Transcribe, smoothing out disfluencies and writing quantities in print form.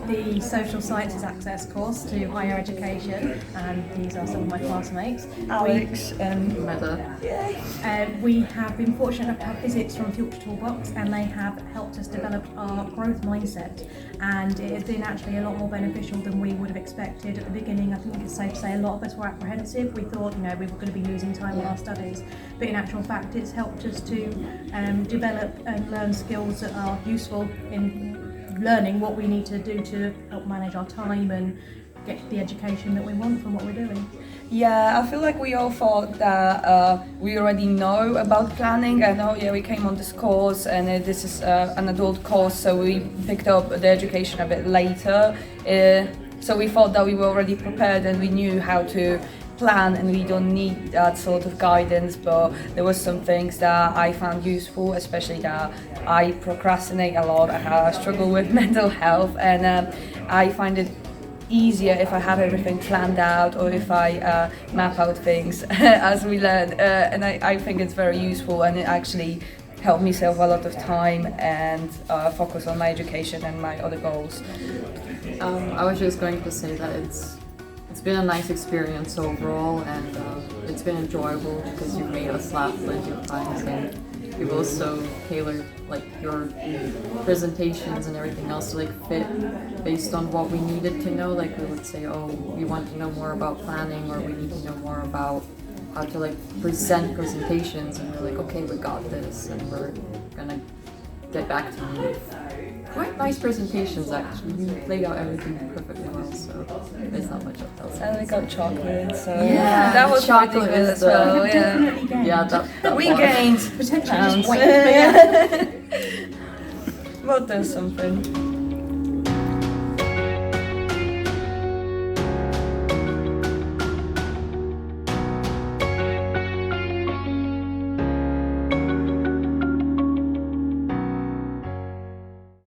the Social Sciences Access course to higher education, and these are some of my classmates. Alex and Meta. We have been fortunate enough to have visits from Toolbox, and they have helped us develop our growth mindset, and it has been actually a lot more beneficial than we would have expected. At the beginning, I think it's safe to say a lot of us were apprehensive. We thought, we were going to be losing time on our studies, but in actual fact it's helped us to develop and learn skills that are useful in learning what we need to do to help manage our time and get the education that we want from what we're doing. Yeah, I feel like we all thought that we already know about planning, and we came on this course, and this is an adult course, so we picked up the education a bit later. So we thought that we were already prepared and we knew how to plan, and we don't need that sort of guidance, but there was some things that I found useful, especially that I procrastinate a lot. I struggle with mental health, and I find it easier if I have everything planned out, or if I map out things as we learn, and I think it's very useful, and it actually helped me save a lot of time and focus on my education and my other goals. I was just going to say that it's been a nice experience overall, and it's been enjoyable because you've made us laugh plenty of times, and you've also tailored your presentations and everything else to fit based on what we needed to know. We would say, we want to know more about planning, or we need to know more about how to present presentations, and we're okay, we got this, and we're gonna get back to you with quite nice presentations. Actually, we laid out everything perfectly well, so there's not much else. And we got chocolate, so that was chocolate really good as well. Yeah, that We one. gained Potentially pounds. just wait. Well, there's something.